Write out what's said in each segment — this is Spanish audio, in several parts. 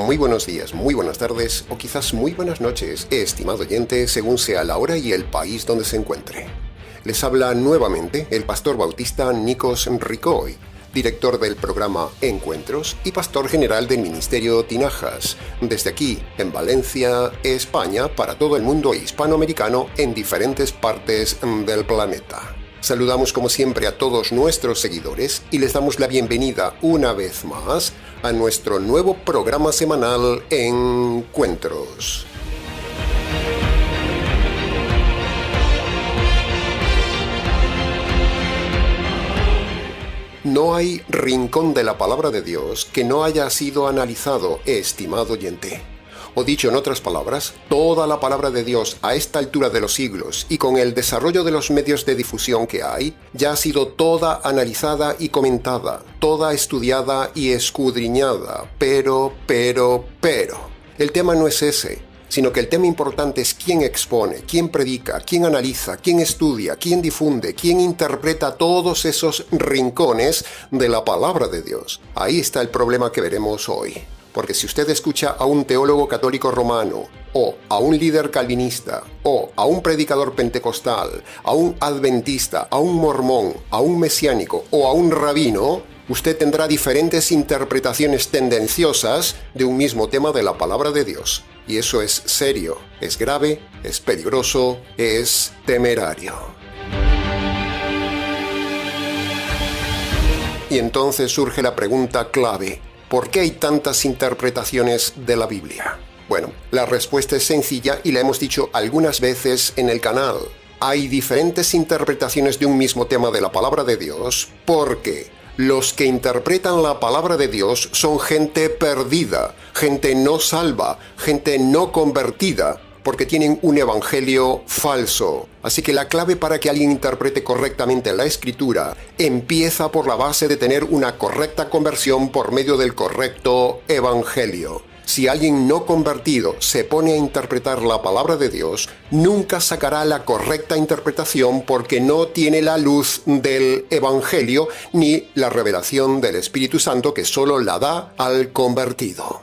Muy buenos días, muy buenas tardes o quizás muy buenas noches, estimado oyente, según sea la hora y el país donde se encuentre. Les habla nuevamente el pastor bautista Nikos Ricoy, director del programa Encuentros y pastor general del Ministerio Tinajas, desde aquí, en Valencia, España, para todo el mundo hispanoamericano en diferentes partes del planeta. Saludamos como siempre a todos nuestros seguidores y les damos la bienvenida una vez más a nuestro nuevo programa semanal Encuentros. No hay rincón de la palabra de Dios que no haya sido analizado, estimado oyente. O dicho en otras palabras, toda la palabra de Dios a esta altura de los siglos y con el desarrollo de los medios de difusión que hay, ya ha sido toda analizada y comentada, toda estudiada y escudriñada. Pero, el tema no es ese, sino que el tema importante es quién expone, quién predica, quién analiza, quién estudia, quién difunde, quién interpreta todos esos rincones de la palabra de Dios. Ahí está el problema que veremos hoy. Porque si usted escucha a un teólogo católico romano, o a un líder calvinista, o a un predicador pentecostal, a un adventista, a un mormón, a un mesiánico o a un rabino, usted tendrá diferentes interpretaciones tendenciosas de un mismo tema de la palabra de Dios. Y eso es serio, es grave, es peligroso, es temerario. Y entonces surge la pregunta clave: ¿por qué hay tantas interpretaciones de la Biblia? Bueno, la respuesta es sencilla y la hemos dicho algunas veces en el canal. Hay diferentes interpretaciones de un mismo tema de la palabra de Dios porque los que interpretan la palabra de Dios son gente perdida, gente no salva, gente no convertida, porque tienen un evangelio falso. Así que la clave para que alguien interprete correctamente la Escritura empieza por la base de tener una correcta conversión por medio del correcto evangelio. Si alguien no convertido se pone a interpretar la palabra de Dios, nunca sacará la correcta interpretación porque no tiene la luz del evangelio ni la revelación del Espíritu Santo que solo la da al convertido.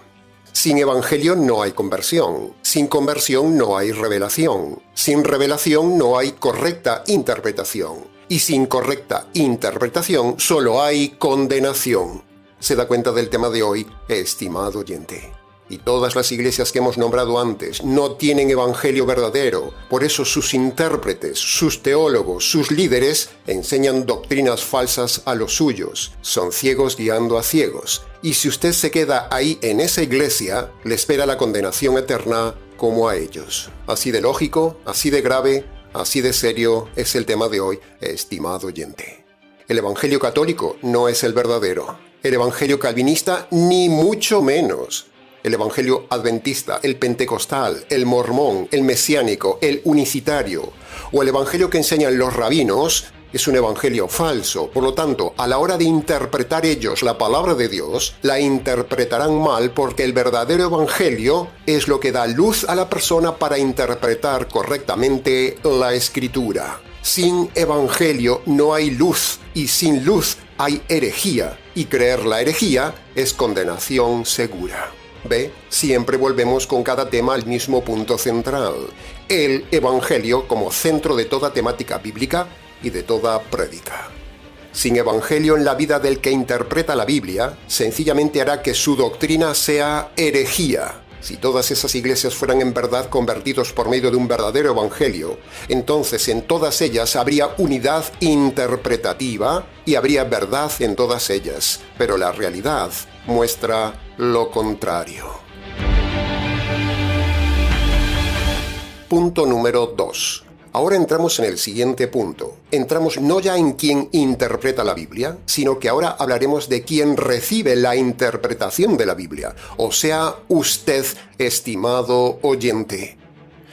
Sin evangelio no hay conversión, sin conversión no hay revelación, sin revelación no hay correcta interpretación, y sin correcta interpretación solo hay condenación. ¿Se da cuenta del tema de hoy, estimado oyente? Y todas las iglesias que hemos nombrado antes no tienen evangelio verdadero, por eso sus intérpretes, sus teólogos, sus líderes enseñan doctrinas falsas a los suyos, son ciegos guiando a ciegos. Y si usted se queda ahí en esa iglesia, le espera la condenación eterna como a ellos. Así de lógico, así de grave, así de serio es el tema de hoy, estimado oyente. El evangelio católico no es el verdadero. El evangelio calvinista ni mucho menos. El evangelio adventista, el pentecostal, el mormón, el mesiánico, el unicitario o el evangelio que enseñan los rabinos es un evangelio falso. Por lo tanto, a la hora de interpretar ellos la palabra de Dios, la interpretarán mal porque el verdadero evangelio es lo que da luz a la persona para interpretar correctamente la Escritura. Sin evangelio no hay luz y sin luz hay herejía y creer la herejía es condenación segura. ¿Ve? Siempre volvemos con cada tema al mismo punto central, el evangelio como centro de toda temática bíblica y de toda prédica. Sin evangelio en la vida del que interpreta la Biblia, sencillamente hará que su doctrina sea herejía. Si todas esas iglesias fueran en verdad convertidos por medio de un verdadero evangelio, entonces en todas ellas habría unidad interpretativa y habría verdad en todas ellas. Pero la realidad muestra lo contrario. Punto número 2. Ahora entramos en el siguiente punto. Entramos no ya en quién interpreta la Biblia, sino que ahora hablaremos de quién recibe la interpretación de la Biblia, o sea, usted, estimado oyente.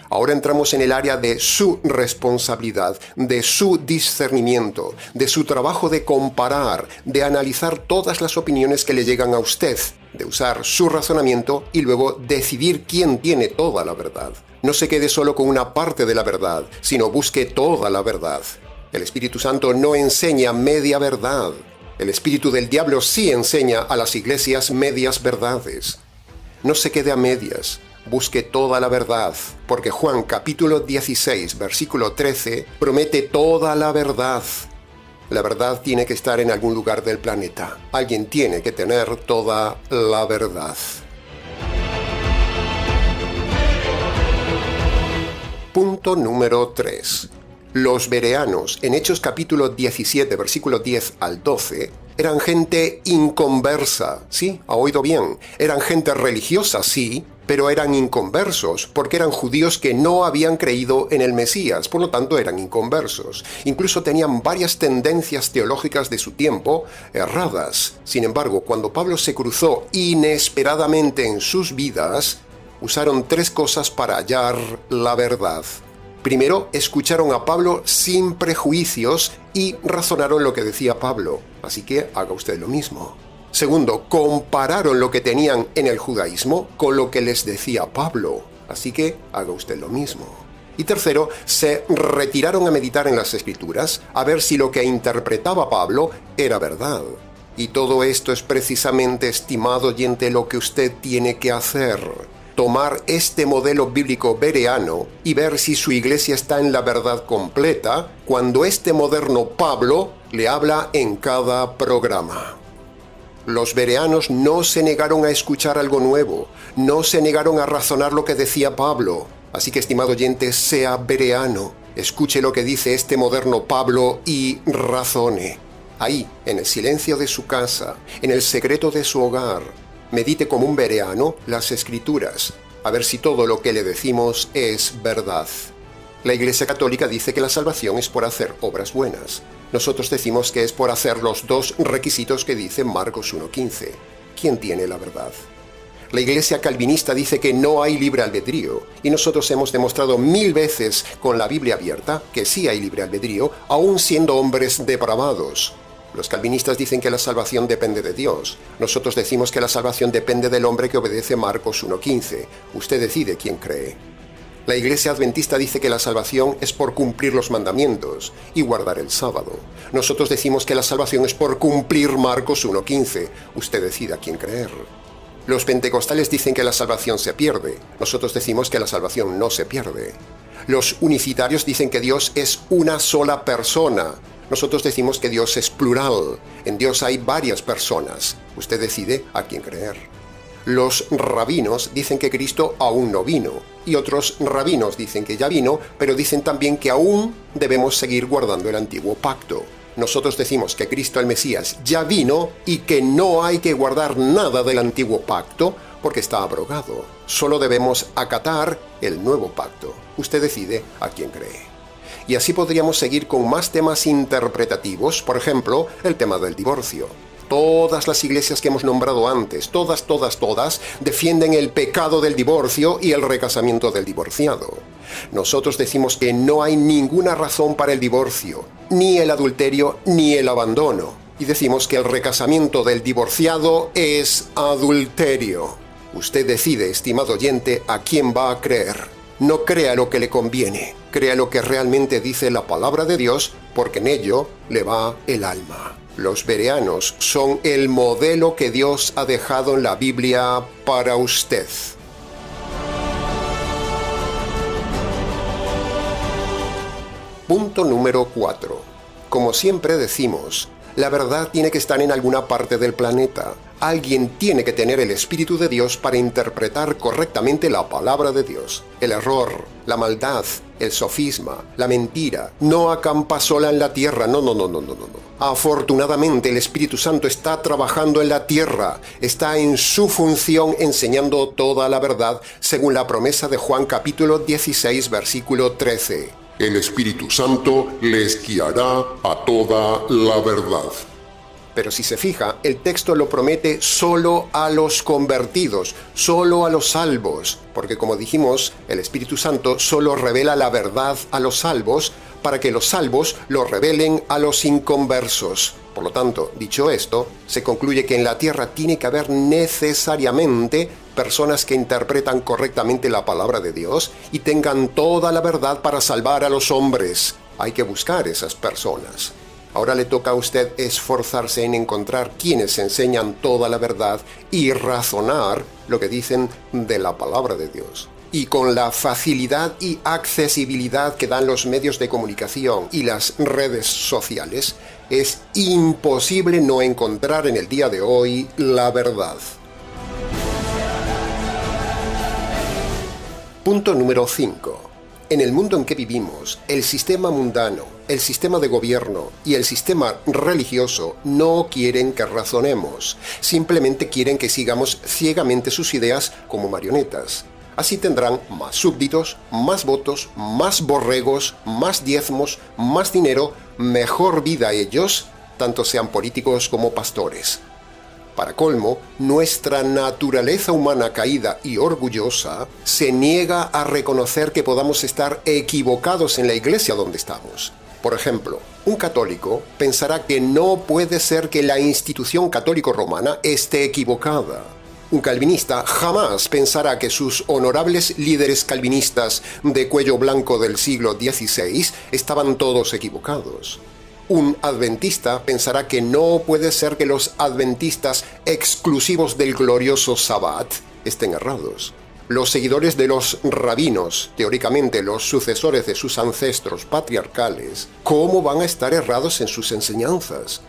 Ahora entramos en el área de su responsabilidad, de su discernimiento, de su trabajo de comparar, de analizar todas las opiniones que le llegan a usted, de usar su razonamiento y luego decidir quién tiene toda la verdad. No se quede solo con una parte de la verdad, sino busque toda la verdad. El Espíritu Santo no enseña media verdad. El espíritu del diablo sí enseña a las iglesias medias verdades. No se quede a medias. Busque toda la verdad, porque Juan capítulo 16, versículo 13, promete toda la verdad. La verdad tiene que estar en algún lugar del planeta. Alguien tiene que tener toda la verdad. Punto número 3. Los bereanos, en Hechos capítulo 17, versículo 10 al 12, eran gente inconversa. Sí, ha oído bien. Eran gente religiosa, sí, pero eran inconversos, porque eran judíos que no habían creído en el Mesías, por lo tanto eran inconversos. Incluso tenían varias tendencias teológicas de su tiempo erradas. Sin embargo, cuando Pablo se cruzó inesperadamente en sus vidas, usaron 3 cosas para hallar la verdad. Primero, escucharon a Pablo sin prejuicios y razonaron lo que decía Pablo, así que haga usted lo mismo. Segundo, compararon lo que tenían en el judaísmo con lo que les decía Pablo, así que haga usted lo mismo. Y tercero, se retiraron a meditar en las Escrituras a ver si lo que interpretaba Pablo era verdad. Y todo esto es precisamente, estimado oyente, lo que usted tiene que hacer. Tomar este modelo bíblico bereano y ver si su iglesia está en la verdad completa cuando este moderno Pablo le habla en cada programa. Los bereanos no se negaron a escuchar algo nuevo, no se negaron a razonar lo que decía Pablo. Así que, estimado oyente, sea bereano, escuche lo que dice este moderno Pablo y razone. Ahí, en el silencio de su casa, en el secreto de su hogar, medite como un bereano las Escrituras, a ver si todo lo que le decimos es verdad. La Iglesia Católica dice que la salvación es por hacer obras buenas. Nosotros decimos que es por hacer los 2 requisitos que dice Marcos 1:15. ¿Quién tiene la verdad? La Iglesia Calvinista dice que no hay libre albedrío, y nosotros hemos demostrado 1000 veces con la Biblia abierta que sí hay libre albedrío, aun siendo hombres depravados. Los calvinistas dicen que la salvación depende de Dios. Nosotros decimos que la salvación depende del hombre que obedece Marcos 1:15. Usted decide quién cree. La Iglesia Adventista dice que la salvación es por cumplir los mandamientos y guardar el sábado. Nosotros decimos que la salvación es por cumplir Marcos 1:15. Usted decide a quién creer. Los pentecostales dicen que la salvación se pierde. Nosotros decimos que la salvación no se pierde. Los unicitarios dicen que Dios es una sola persona. Nosotros decimos que Dios es plural. En Dios hay varias personas. Usted decide a quién creer. Los rabinos dicen que Cristo aún no vino. Y otros rabinos dicen que ya vino, pero dicen también que aún debemos seguir guardando el antiguo pacto. Nosotros decimos que Cristo el Mesías ya vino y que no hay que guardar nada del antiguo pacto porque está abrogado. Solo debemos acatar el nuevo pacto. Usted decide a quién cree. Y así podríamos seguir con más temas interpretativos, por ejemplo, el tema del divorcio. Todas las iglesias que hemos nombrado antes, todas, defienden el pecado del divorcio y el recasamiento del divorciado. Nosotros decimos que no hay ninguna razón para el divorcio, ni el adulterio, ni el abandono. Y decimos que el recasamiento del divorciado es adulterio. Usted decide, estimado oyente, a quién va a creer. No crea lo que le conviene, crea lo que realmente dice la palabra de Dios, porque en ello le va el alma. Los bereanos son el modelo que Dios ha dejado en la Biblia para usted. Punto número 4. Como siempre decimos, la verdad tiene que estar en alguna parte del planeta. Alguien tiene que tener el Espíritu de Dios para interpretar correctamente la palabra de Dios. El error, la maldad, el sofisma, la mentira, no acampa sola en la tierra, no. Afortunadamente el Espíritu Santo está trabajando en la tierra, está en su función enseñando toda la verdad, según la promesa de Juan capítulo 16, versículo 13. El Espíritu Santo les guiará a toda la verdad. Pero si se fija, el texto lo promete solo a los convertidos, solo a los salvos, porque como dijimos, el Espíritu Santo solo revela la verdad a los salvos para que los salvos lo revelen a los inconversos. Por lo tanto, dicho esto, se concluye que en la tierra tiene que haber necesariamente personas que interpretan correctamente la palabra de Dios y tengan toda la verdad para salvar a los hombres. Hay que buscar esas personas. Ahora le toca a usted esforzarse en encontrar quienes enseñan toda la verdad y razonar lo que dicen de la palabra de Dios. Y con la facilidad y accesibilidad que dan los medios de comunicación y las redes sociales, es imposible no encontrar en el día de hoy la verdad. Punto número 5. En el mundo en que vivimos, el sistema mundano, el sistema de gobierno y el sistema religioso no quieren que razonemos, simplemente quieren que sigamos ciegamente sus ideas como marionetas. Así tendrán más súbditos, más votos, más borregos, más diezmos, más dinero, mejor vida ellos, tanto sean políticos como pastores. Para colmo, nuestra naturaleza humana caída y orgullosa se niega a reconocer que podamos estar equivocados en la iglesia donde estamos. Por ejemplo, un católico pensará que no puede ser que la institución católico-romana esté equivocada. Un calvinista jamás pensará que sus honorables líderes calvinistas de cuello blanco del siglo XVI estaban todos equivocados. Un adventista pensará que no puede ser que los adventistas exclusivos del glorioso Sabbat estén errados. Los seguidores de los rabinos, teóricamente los sucesores de sus ancestros patriarcales, ¿cómo van a estar errados en sus enseñanzas?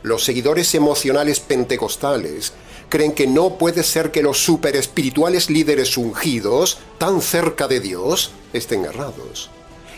Los seguidores emocionales pentecostales creen que no puede ser que los superespirituales líderes ungidos, tan cerca de Dios, estén errados.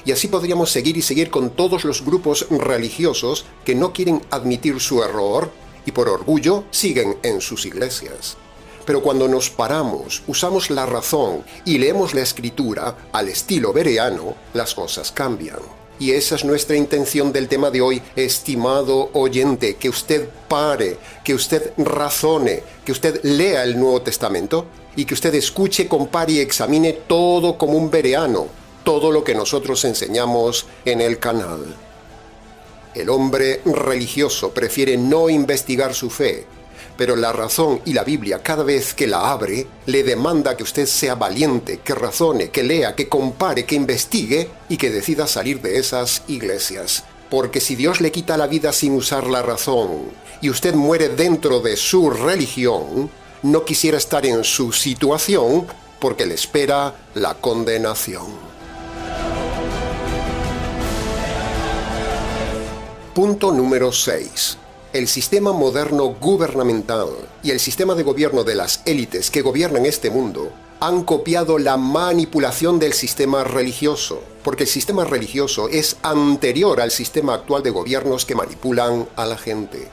Y así podríamos seguir y seguir con todos los grupos religiosos que no quieren admitir su error y por orgullo siguen en sus iglesias. Pero cuando nos paramos, usamos la razón y leemos la escritura al estilo bereano, las cosas cambian. Y esa es nuestra intención del tema de hoy, estimado oyente, que usted pare, que usted razone, que usted lea el Nuevo Testamento y que usted escuche, compare y examine todo como un bereano, todo lo que nosotros enseñamos en el canal. El hombre religioso prefiere no investigar su fe, pero la razón y la Biblia, cada vez que la abre, le demanda que usted sea valiente, que razone, que lea, que compare, que investigue y que decida salir de esas iglesias. Porque si Dios le quita la vida sin usar la razón y usted muere dentro de su religión, no quisiera estar en su situación porque le espera la condenación. Punto número 6. El sistema moderno gubernamental y el sistema de gobierno de las élites que gobiernan este mundo han copiado la manipulación del sistema religioso, porque el sistema religioso es anterior al sistema actual de gobiernos que manipulan a la gente.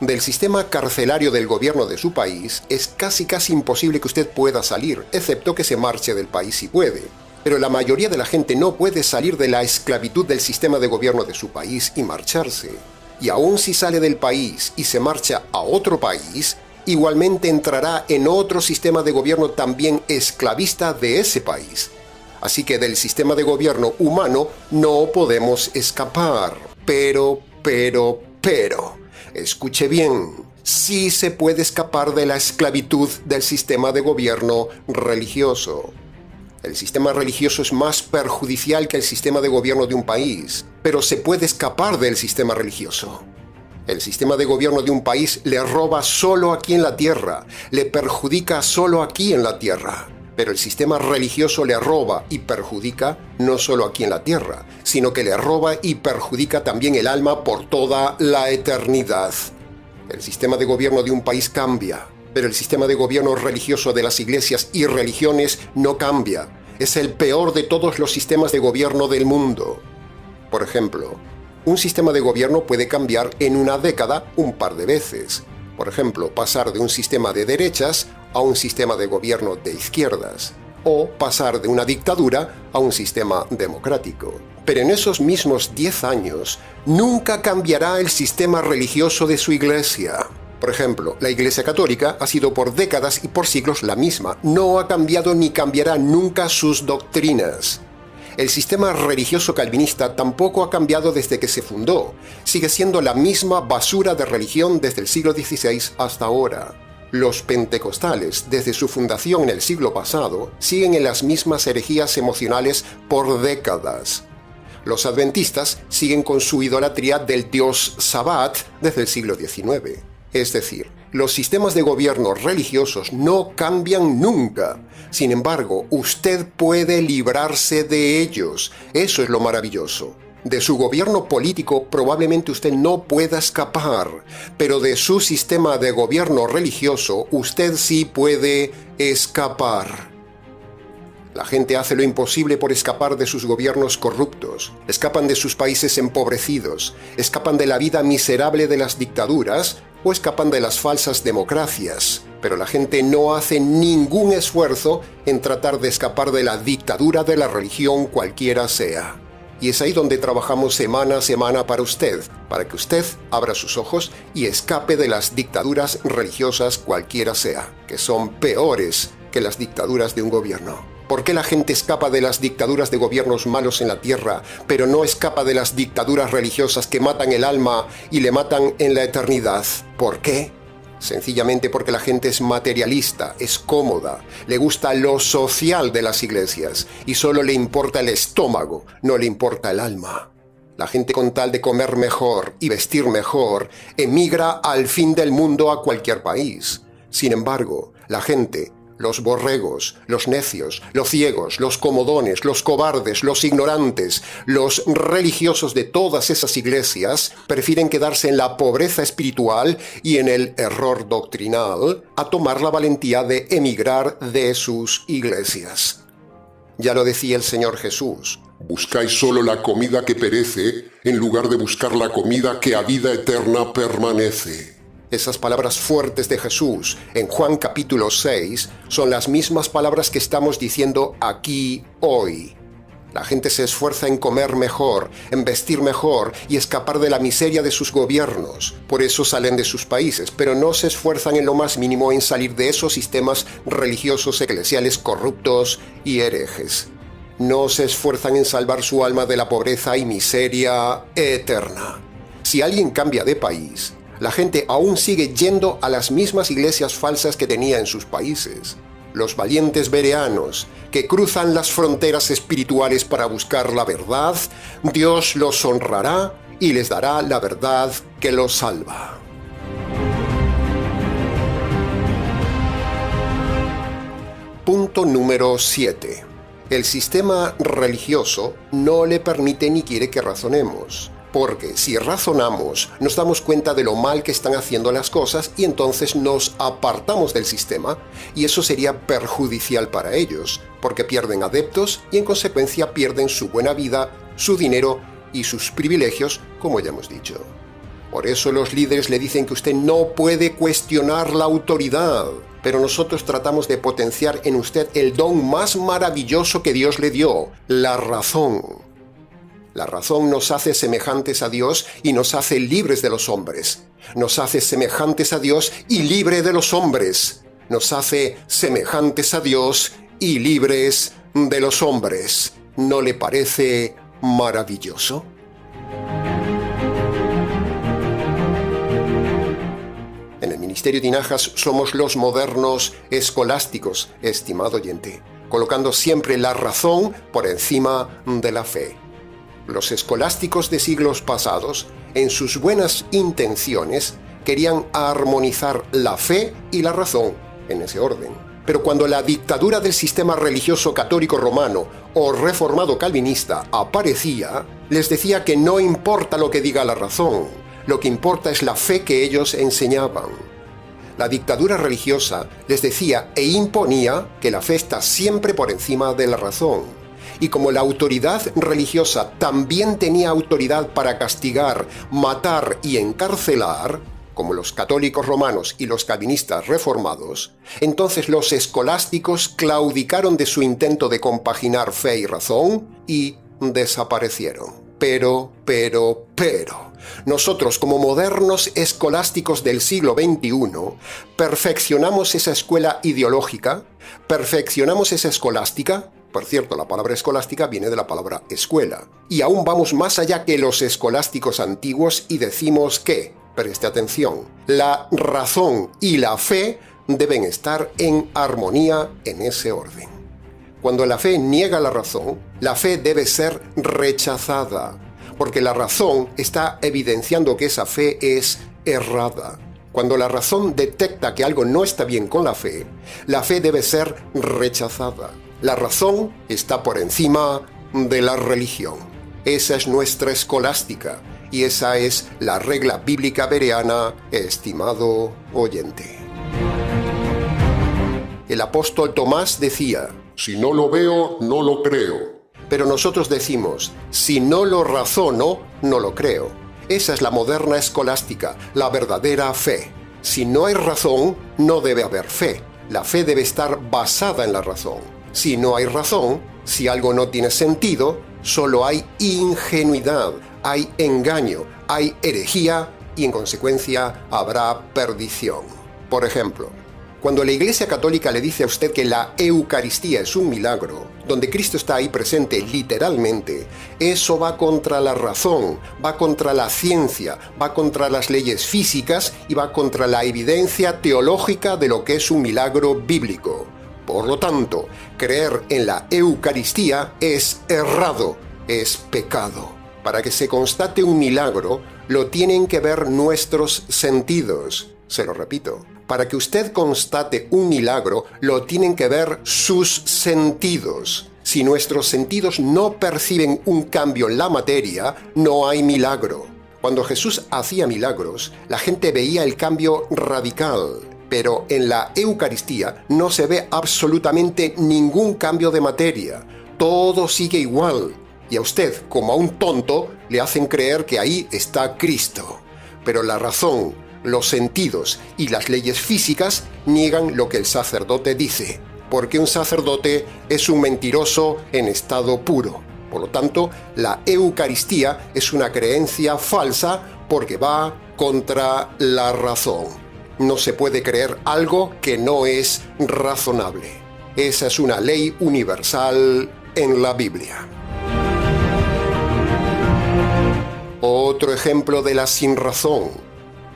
Del sistema carcelario del gobierno de su país es casi imposible que usted pueda salir, excepto que se marche del país si puede. Pero la mayoría de la gente no puede salir de la esclavitud del sistema de gobierno de su país y marcharse. Y aun si sale del país y se marcha a otro país, igualmente entrará en otro sistema de gobierno también esclavista de ese país. Así que del sistema de gobierno humano no podemos escapar. Pero, escuche bien, sí se puede escapar de la esclavitud del sistema de gobierno religioso. El sistema religioso es más perjudicial que el sistema de gobierno de un país, pero se puede escapar del sistema religioso. El sistema de gobierno de un país le roba solo aquí en la tierra, le perjudica solo aquí en la tierra. Pero el sistema religioso le roba y perjudica no solo aquí en la tierra, sino que le roba y perjudica también el alma por toda la eternidad. El sistema de gobierno de un país cambia, pero el sistema de gobierno religioso de las iglesias y religiones no cambia. Es el peor de todos los sistemas de gobierno del mundo. Por ejemplo, un sistema de gobierno puede cambiar en una década un par de veces. Por ejemplo, pasar de un sistema de derechas a un sistema de gobierno de izquierdas. O pasar de una dictadura a un sistema democrático. Pero en esos mismos 10 años, nunca cambiará el sistema religioso de su iglesia. Por ejemplo, la Iglesia Católica ha sido por décadas y por siglos la misma. No ha cambiado ni cambiará nunca sus doctrinas. El sistema religioso calvinista tampoco ha cambiado desde que se fundó. Sigue siendo la misma basura de religión desde el siglo XVI hasta ahora. Los pentecostales, desde su fundación en el siglo pasado, siguen en las mismas herejías emocionales por décadas. Los adventistas siguen con su idolatría del dios Sabbat desde el siglo XIX. Es decir, los sistemas de gobierno religiosos no cambian nunca. Sin embargo, usted puede librarse de ellos. Eso es lo maravilloso. De su gobierno político probablemente usted no pueda escapar, pero de su sistema de gobierno religioso usted sí puede escapar. La gente hace lo imposible por escapar de sus gobiernos corruptos, escapan de sus países empobrecidos, escapan de la vida miserable de las dictaduras o escapan de las falsas democracias. Pero la gente no hace ningún esfuerzo en tratar de escapar de la dictadura de la religión cualquiera sea. Y es ahí donde trabajamos semana a semana para que usted abra sus ojos y escape de las dictaduras religiosas cualquiera sea, que son peores que las dictaduras de un gobierno. ¿Por qué la gente escapa de las dictaduras de gobiernos malos en la tierra, pero no escapa de las dictaduras religiosas que matan el alma y le matan en la eternidad? ¿Por qué? Sencillamente porque la gente es materialista, es cómoda, le gusta lo social de las iglesias y solo le importa el estómago, no le importa el alma. La gente con tal de comer mejor y vestir mejor, emigra al fin del mundo a cualquier país. Sin embargo, la gente, los borregos, los necios, los ciegos, los comodones, los cobardes, los ignorantes, los religiosos de todas esas iglesias prefieren quedarse en la pobreza espiritual y en el error doctrinal a tomar la valentía de emigrar de sus iglesias. Ya lo decía el Señor Jesús. Buscáis solo la comida que perece en lugar de buscar la comida que a vida eterna permanece. Esas palabras fuertes de Jesús en Juan capítulo 6 son las mismas palabras que estamos diciendo aquí hoy. La gente se esfuerza en comer mejor, en vestir mejor y escapar de la miseria de sus gobiernos. Por eso salen de sus países, pero no se esfuerzan en lo más mínimo en salir de esos sistemas religiosos eclesiales corruptos y herejes. No se esfuerzan en salvar su alma de la pobreza y miseria eterna. Si alguien cambia de país, la gente aún sigue yendo a las mismas iglesias falsas que tenía en sus países. Los valientes bereanos que cruzan las fronteras espirituales para buscar la verdad, Dios los honrará y les dará la verdad que los salva. Punto número 7. El sistema religioso no le permite ni quiere que razonemos. Porque si razonamos, nos damos cuenta de lo mal que están haciendo las cosas y entonces nos apartamos del sistema, y eso sería perjudicial para ellos, porque pierden adeptos y en consecuencia pierden su buena vida, su dinero y sus privilegios, como ya hemos dicho. Por eso los líderes le dicen que usted no puede cuestionar la autoridad, pero nosotros tratamos de potenciar en usted el don más maravilloso que Dios le dio, la razón. La razón nos hace semejantes a Dios y nos hace libres de los hombres. Nos hace semejantes a Dios y libre de los hombres. Nos hace semejantes a Dios y libres de los hombres. ¿No le parece maravilloso? En el Ministerio Tinajas somos los modernos escolásticos, estimado oyente, colocando siempre la razón por encima de la fe. Los escolásticos de siglos pasados, en sus buenas intenciones, querían armonizar la fe y la razón en ese orden. Pero cuando la dictadura del sistema religioso católico romano o reformado calvinista aparecía, les decía que no importa lo que diga la razón, lo que importa es la fe que ellos enseñaban. La dictadura religiosa les decía e imponía que la fe está siempre por encima de la razón. Y como la autoridad religiosa también tenía autoridad para castigar, matar y encarcelar, como los católicos romanos y los calvinistas reformados, entonces los escolásticos claudicaron de su intento de compaginar fe y razón y desaparecieron. Pero, nosotros como modernos escolásticos del siglo XXI, perfeccionamos esa escuela ideológica, perfeccionamos esa escolástica. Por cierto, la palabra escolástica viene de la palabra escuela. Y aún vamos más allá que los escolásticos antiguos y decimos que, preste atención, la razón y la fe deben estar en armonía en ese orden. Cuando la fe niega la razón, la fe debe ser rechazada, porque la razón está evidenciando que esa fe es errada. Cuando la razón detecta que algo no está bien con la fe debe ser rechazada. La razón está por encima de la religión. Esa es nuestra escolástica y esa es la regla bíblica bereana, estimado oyente. El apóstol Tomás decía: si no lo veo, no lo creo. Pero nosotros decimos: si no lo razono, no lo creo. Esa es la moderna escolástica, la verdadera fe. Si no hay razón, no debe haber fe. La fe debe estar basada en la razón. Si no hay razón, si algo no tiene sentido, solo hay ingenuidad, hay engaño, hay herejía y en consecuencia habrá perdición. Por ejemplo, cuando la Iglesia Católica le dice a usted que la Eucaristía es un milagro, donde Cristo está ahí presente literalmente, eso va contra la razón, va contra la ciencia, va contra las leyes físicas y va contra la evidencia teológica de lo que es un milagro bíblico. Por lo tanto, creer en la Eucaristía es errado, es pecado. Para que se constate un milagro, lo tienen que ver nuestros sentidos. Se lo repito. Para que usted constate un milagro, lo tienen que ver sus sentidos. Si nuestros sentidos no perciben un cambio en la materia, no hay milagro. Cuando Jesús hacía milagros, la gente veía el cambio radical. Pero en la Eucaristía no se ve absolutamente ningún cambio de materia. Todo sigue igual. Y a usted, como a un tonto, le hacen creer que ahí está Cristo. Pero la razón, los sentidos y las leyes físicas niegan lo que el sacerdote dice, porque un sacerdote es un mentiroso en estado puro. Por lo tanto, la Eucaristía es una creencia falsa porque va contra la razón. No se puede creer algo que no es razonable. Esa es una ley universal en la Biblia. Otro ejemplo de la sinrazón.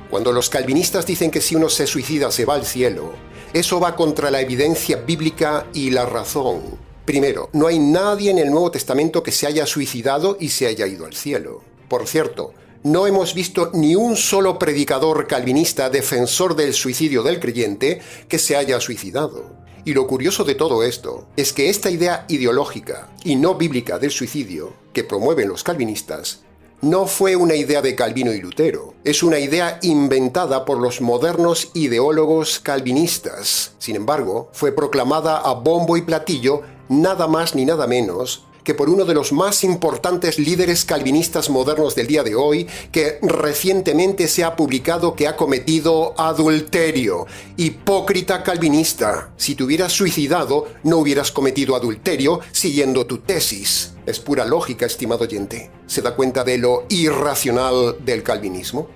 Cuando los calvinistas dicen que si uno se suicida se va al cielo, eso va contra la evidencia bíblica y la razón. Primero, no hay nadie en el Nuevo Testamento que se haya suicidado y se haya ido al cielo. Por cierto, no hemos visto ni un solo predicador calvinista defensor del suicidio del creyente que se haya suicidado. Y lo curioso de todo esto es que esta idea ideológica y no bíblica del suicidio que promueven los calvinistas no fue una idea de Calvino y Lutero, es una idea inventada por los modernos ideólogos calvinistas. Sin embargo, fue proclamada a bombo y platillo nada más ni nada menos que por uno de los más importantes líderes calvinistas modernos del día de hoy, que recientemente se ha publicado que ha cometido adulterio. Hipócrita calvinista. Si te hubieras suicidado, no hubieras cometido adulterio siguiendo tu tesis. Es pura lógica, estimado oyente. ¿Se da cuenta de lo irracional del calvinismo?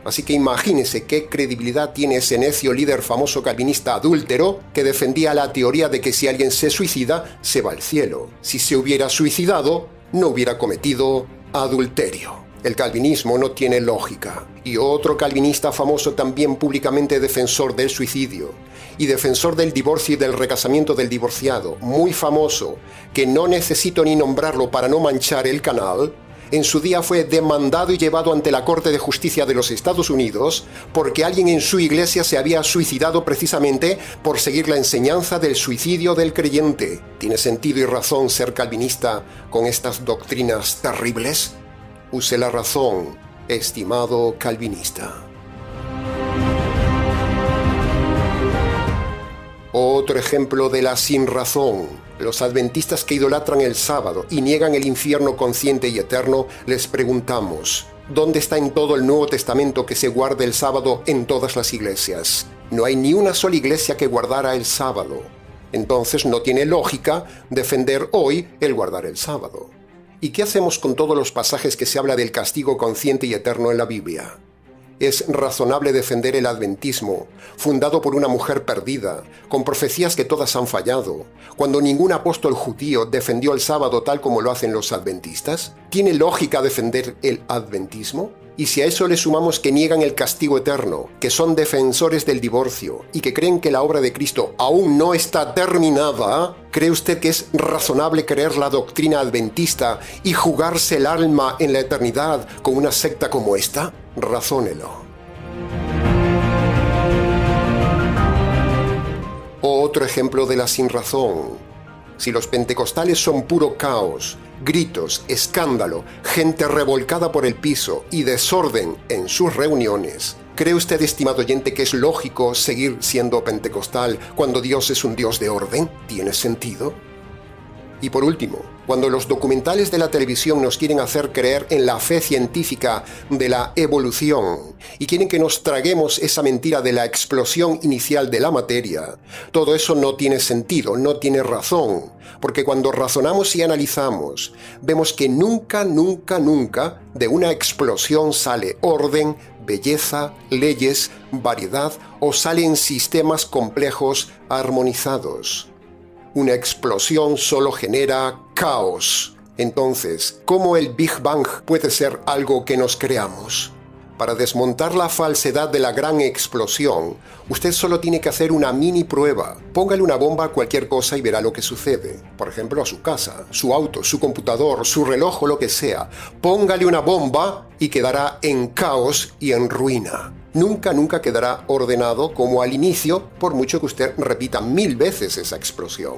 Así que imagínese qué credibilidad tiene ese necio líder famoso calvinista adúltero que defendía la teoría de que si alguien se suicida, se va al cielo. Si se hubiera suicidado, no hubiera cometido adulterio. El calvinismo no tiene lógica. Y otro calvinista famoso también públicamente defensor del suicidio y defensor del divorcio y del recasamiento del divorciado, muy famoso, que no necesito ni nombrarlo para no manchar el canal, en su día fue demandado y llevado ante la Corte de Justicia de los Estados Unidos porque alguien en su iglesia se había suicidado precisamente por seguir la enseñanza del suicidio del creyente. ¿Tiene sentido y razón ser calvinista con estas doctrinas terribles? Use la razón, estimado calvinista. Otro ejemplo de la sinrazón. Los adventistas que idolatran el sábado y niegan el infierno consciente y eterno, les preguntamos, ¿dónde está en todo el Nuevo Testamento que se guarde el sábado en todas las iglesias? No hay ni una sola iglesia que guardara el sábado. Entonces no tiene lógica defender hoy el guardar el sábado. ¿Y qué hacemos con todos los pasajes que se habla del castigo consciente y eterno en la Biblia? Es razonable defender el adventismo, fundado por una mujer perdida, con profecías que todas han fallado, cuando ningún apóstol judío defendió el sábado tal como lo hacen los adventistas. ¿Tiene lógica defender el adventismo? Y si a eso le sumamos que niegan el castigo eterno, que son defensores del divorcio y que creen que la obra de Cristo aún no está terminada, ¿cree usted que es razonable creer la doctrina adventista y jugarse el alma en la eternidad con una secta como esta? Razónelo. Otro ejemplo de la sinrazón. Si los pentecostales son puro caos, gritos, escándalo, gente revolcada por el piso y desorden en sus reuniones, ¿cree usted, estimado oyente, que es lógico seguir siendo pentecostal cuando Dios es un Dios de orden? ¿Tiene sentido? Y por último, cuando los documentales de la televisión nos quieren hacer creer en la fe científica de la evolución y quieren que nos traguemos esa mentira de la explosión inicial de la materia, todo eso no tiene sentido, no tiene razón, porque cuando razonamos y analizamos, vemos que nunca de una explosión sale orden, belleza, leyes, variedad o salen sistemas complejos armonizados. Una explosión solo genera caos. Entonces, ¿cómo el Big Bang puede ser algo que nos creamos? Para desmontar la falsedad de la gran explosión, usted solo tiene que hacer una mini prueba. Póngale una bomba a cualquier cosa y verá lo que sucede. Por ejemplo, a su casa, su auto, su computador, su reloj o lo que sea. Póngale una bomba y quedará en caos y en ruina. Nunca quedará ordenado como al inicio, por mucho que usted repita 1000 veces esa explosión.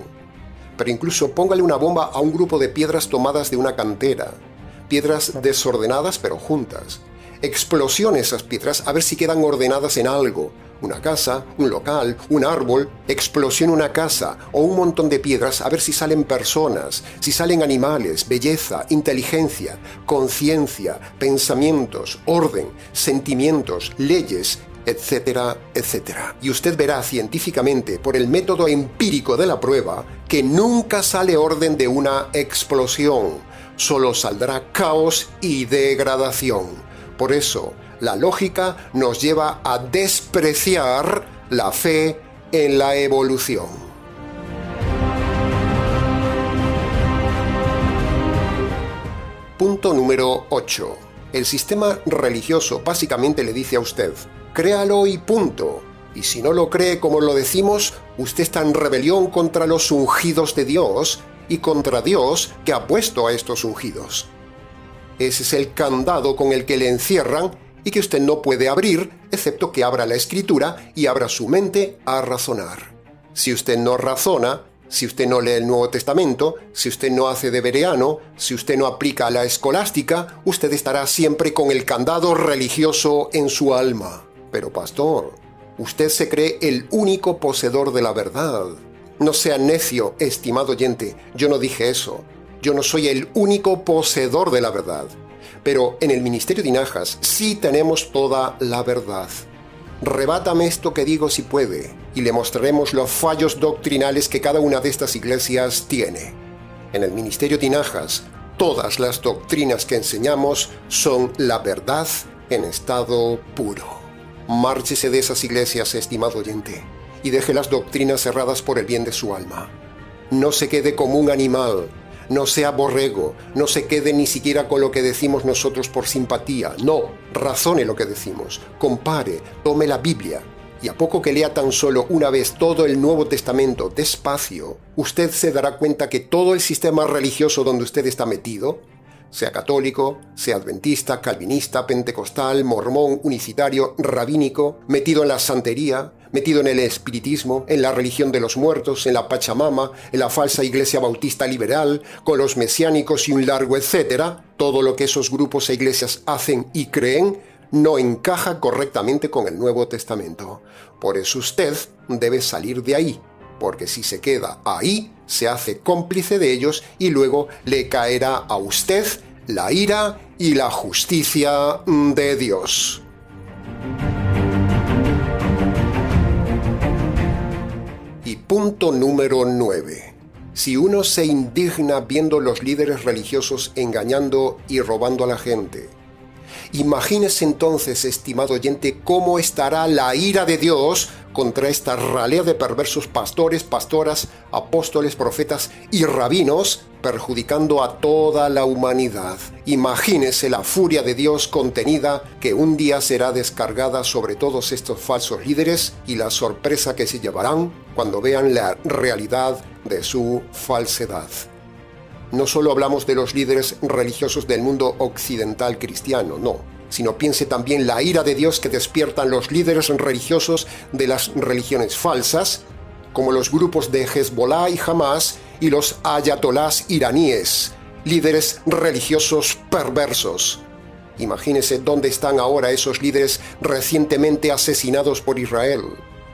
Pero incluso póngale una bomba a un grupo de piedras tomadas de una cantera. Piedras desordenadas pero juntas. Explosione esas piedras a ver si quedan ordenadas en algo. Una casa, un local, un árbol. Explosione una casa o un montón de piedras a ver si salen personas, si salen animales, belleza, inteligencia, conciencia, pensamientos, orden, sentimientos, leyes, etcétera, etcétera. Y usted verá científicamente, por el método empírico de la prueba, que nunca sale orden de una explosión. Solo saldrá caos y degradación. Por eso, la lógica nos lleva a despreciar la fe en la evolución. Punto número 8. El sistema religioso básicamente le dice a usted, créalo y punto. Y si no lo cree como lo decimos, usted está en rebelión contra los ungidos de Dios y contra Dios que ha puesto a estos ungidos. Ese es el candado con el que le encierran y que usted no puede abrir, excepto que abra la Escritura y abra su mente a razonar. Si usted no razona, si usted no lee el Nuevo Testamento, si usted no hace de bereano, si usted no aplica la escolástica, usted estará siempre con el candado religioso en su alma. Pero pastor, usted se cree el único poseedor de la verdad. No sea necio, estimado oyente, yo no dije eso. Yo no soy el único poseedor de la verdad, pero en el Ministerio Tinajas sí tenemos toda la verdad. Rebátame esto que digo si puede, y le mostraremos los fallos doctrinales que cada una de estas iglesias tiene. En el Ministerio Tinajas, todas las doctrinas que enseñamos son la verdad en estado puro. Márchese de esas iglesias, estimado oyente, y deje las doctrinas cerradas por el bien de su alma. No se quede como un animal. No sea borrego, no se quede ni siquiera con lo que decimos nosotros por simpatía. No, razone lo que decimos, compare, tome la Biblia. Y a poco que lea tan solo una vez todo el Nuevo Testamento despacio, usted se dará cuenta que todo el sistema religioso donde usted está metido, sea católico, sea adventista, calvinista, pentecostal, mormón, unicitario, rabínico, metido en la santería, metido en el espiritismo, en la religión de los muertos, en la Pachamama, en la falsa iglesia bautista liberal, con los mesiánicos y un largo etcétera, todo lo que esos grupos e iglesias hacen y creen no encaja correctamente con el Nuevo Testamento. Por eso usted debe salir de ahí, porque si se queda ahí, se hace cómplice de ellos y luego le caerá a usted la ira y la justicia de Dios. Y punto número 9. Si uno se indigna viendo los líderes religiosos engañando y robando a la gente, imagínese entonces, estimado oyente, cómo estará la ira de Dios contra esta ralea de perversos pastores, pastoras, apóstoles, profetas y rabinos, perjudicando a toda la humanidad. Imagínese la furia de Dios contenida que un día será descargada sobre todos estos falsos líderes y la sorpresa que se llevarán cuando vean la realidad de su falsedad. No solo hablamos de los líderes religiosos del mundo occidental cristiano, no, sino piense también la ira de Dios que despiertan los líderes religiosos de las religiones falsas, como los grupos de Hezbollah y Hamas y los ayatolás iraníes, líderes religiosos perversos. Imagínese dónde están ahora esos líderes recientemente asesinados por Israel.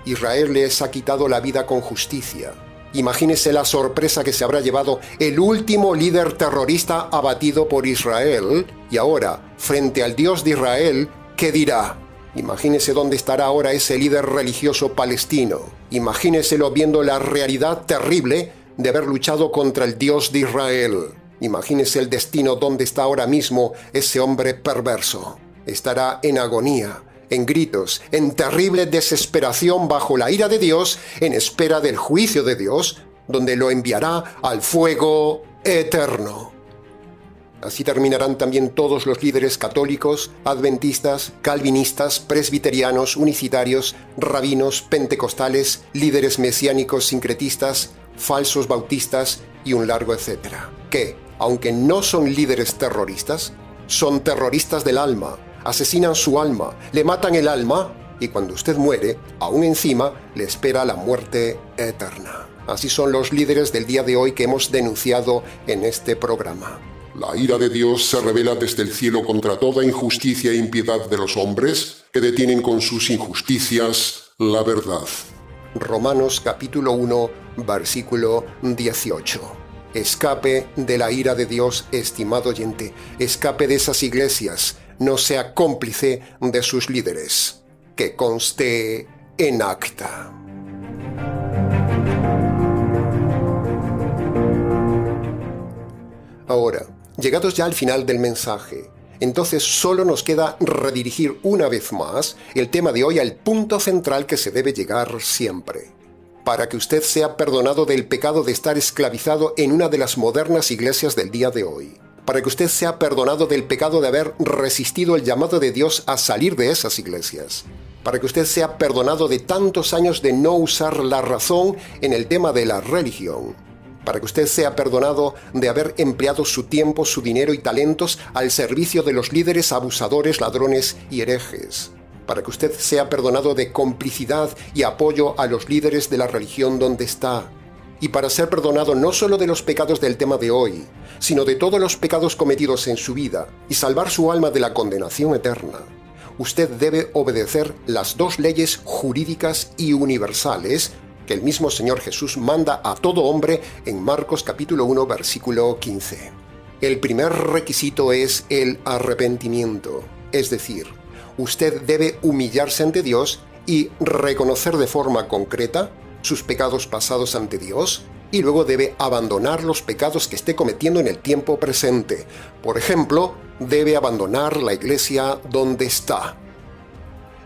Israel les ha quitado la vida con justicia. Imagínese la sorpresa que se habrá llevado el último líder terrorista abatido por Israel, y ahora, frente al Dios de Israel, ¿qué dirá? Imagínese dónde estará ahora ese líder religioso palestino. Imagíneselo viendo la realidad terrible de haber luchado contra el Dios de Israel. Imagínese el destino donde está ahora mismo ese hombre perverso. Estará en agonía, en gritos, en terrible desesperación bajo la ira de Dios, en espera del juicio de Dios, donde lo enviará al fuego eterno. Así terminarán también todos los líderes católicos, adventistas, calvinistas, presbiterianos, unicitarios, rabinos, pentecostales, líderes mesiánicos sincretistas, falsos bautistas y un largo etcétera, que, aunque no son líderes terroristas, son terroristas del alma, asesinan su alma, le matan el alma y cuando usted muere, aún encima, le espera la muerte eterna. Así son los líderes del día de hoy que hemos denunciado en este programa. La ira de Dios se revela desde el cielo contra toda injusticia e impiedad de los hombres que detienen con sus injusticias la verdad. Romanos capítulo 1, versículo 18. Escape de la ira de Dios, estimado oyente. Escape de esas iglesias. No sea cómplice de sus líderes. Que conste en acta. Ahora, llegados ya al final del mensaje, entonces solo nos queda redirigir una vez más el tema de hoy al punto central que se debe llegar siempre. Para que usted sea perdonado del pecado de estar esclavizado en una de las modernas iglesias del día de hoy. Para que usted sea perdonado del pecado de haber resistido el llamado de Dios a salir de esas iglesias. Para que usted sea perdonado de tantos años de no usar la razón en el tema de la religión. Para que usted sea perdonado de haber empleado su tiempo, su dinero y talentos al servicio de los líderes abusadores, ladrones y herejes. Para que usted sea perdonado de complicidad y apoyo a los líderes de la religión donde está. Y para ser perdonado no solo de los pecados del tema de hoy, sino de todos los pecados cometidos en su vida y salvar su alma de la condenación eterna, usted debe obedecer las dos leyes jurídicas y universales que el mismo Señor Jesús manda a todo hombre en Marcos capítulo 1, versículo 15. El primer requisito es el arrepentimiento, es decir, usted debe humillarse ante Dios y reconocer de forma concreta sus pecados pasados ante Dios, y luego debe abandonar los pecados que esté cometiendo en el tiempo presente. Por ejemplo, debe abandonar la iglesia donde está.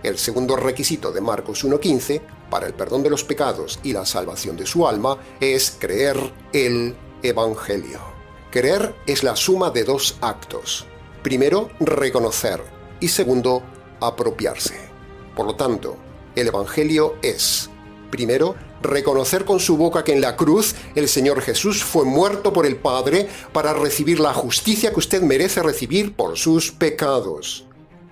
El segundo requisito de Marcos 1:15 para el perdón de los pecados y la salvación de su alma es creer el Evangelio. Creer es la suma de dos actos. Primero, reconocer y segundo, apropiarse. Por lo tanto, el Evangelio es, primero, reconocer con su boca que en la cruz el Señor Jesús fue muerto por el Padre para recibir la justicia que usted merece recibir por sus pecados.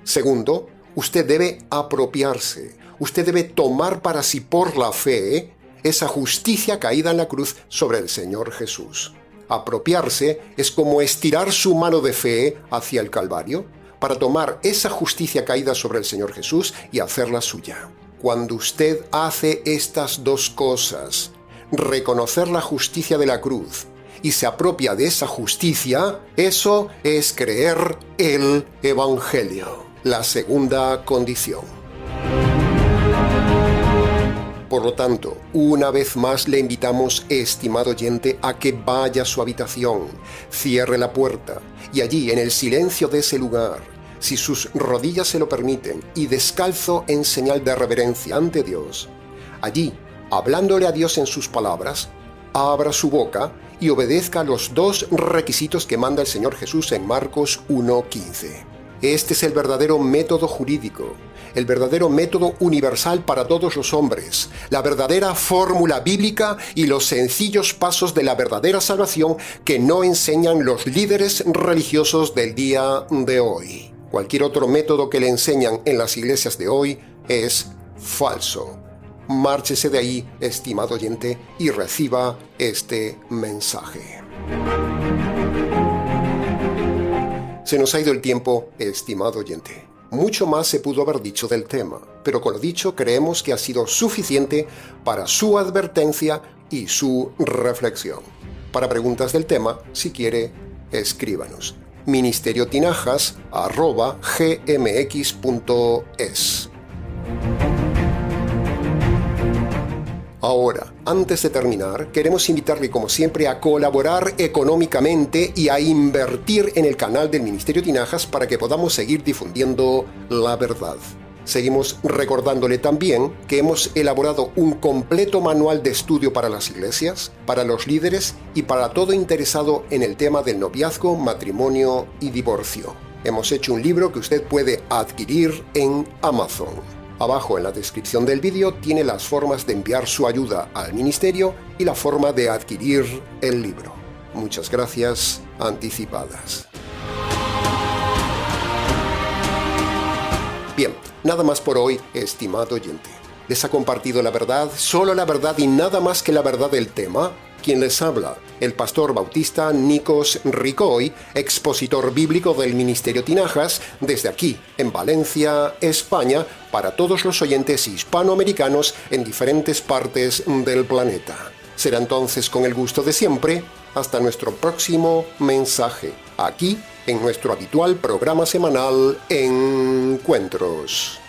Segundo, usted debe apropiarse. Usted debe tomar para sí por la fe esa justicia caída en la cruz sobre el Señor Jesús. Apropiarse es como estirar su mano de fe hacia el Calvario para tomar esa justicia caída sobre el Señor Jesús y hacerla suya. Cuando usted hace estas dos cosas, reconocer la justicia de la cruz y se apropia de esa justicia, eso es creer el Evangelio, la segunda condición. Por lo tanto, una vez más le invitamos, estimado oyente, a que vaya a su habitación, cierre la puerta y allí, en el silencio de ese lugar, si sus rodillas se lo permiten, y descalzo en señal de reverencia ante Dios, Allí, hablándole a Dios en sus palabras, abra su boca y obedezca los dos requisitos que manda el Señor Jesús en Marcos 1:15. Este es el verdadero método jurídico, el verdadero método universal para todos los hombres, la verdadera fórmula bíblica y los sencillos pasos de la verdadera salvación que no enseñan los líderes religiosos del día de hoy. Cualquier otro método que le enseñan en las iglesias de hoy es falso. Márchese de ahí, estimado oyente, y reciba este mensaje. Se nos ha ido el tiempo, estimado oyente. Mucho más se pudo haber dicho del tema, pero con lo dicho creemos que ha sido suficiente para su advertencia y su reflexión. Para preguntas del tema, si quiere, escríbanos. ministerioTinajas@gmx.es. Ahora, antes de terminar, queremos invitarle como siempre a colaborar económicamente y a invertir en el canal del Ministerio Tinajas para que podamos seguir difundiendo la verdad. Seguimos recordándole también que hemos elaborado un completo manual de estudio para las iglesias, para los líderes y para todo interesado en el tema del noviazgo, matrimonio y divorcio. Hemos hecho un libro que usted puede adquirir en Amazon. Abajo en la descripción del vídeo tiene las formas de enviar su ayuda al ministerio y la forma de adquirir el libro. Muchas gracias anticipadas. Bien, nada más por hoy, estimado oyente. ¿Les ha compartido la verdad, solo la verdad y nada más que la verdad del tema? Quien les habla, el pastor bautista Nikos Ricoy, expositor bíblico del Ministerio Tinajas, desde aquí, en Valencia, España, para todos los oyentes hispanoamericanos en diferentes partes del planeta. Será entonces con el gusto de siempre, hasta nuestro próximo mensaje, aquí en nuestro habitual programa semanal Encuentros.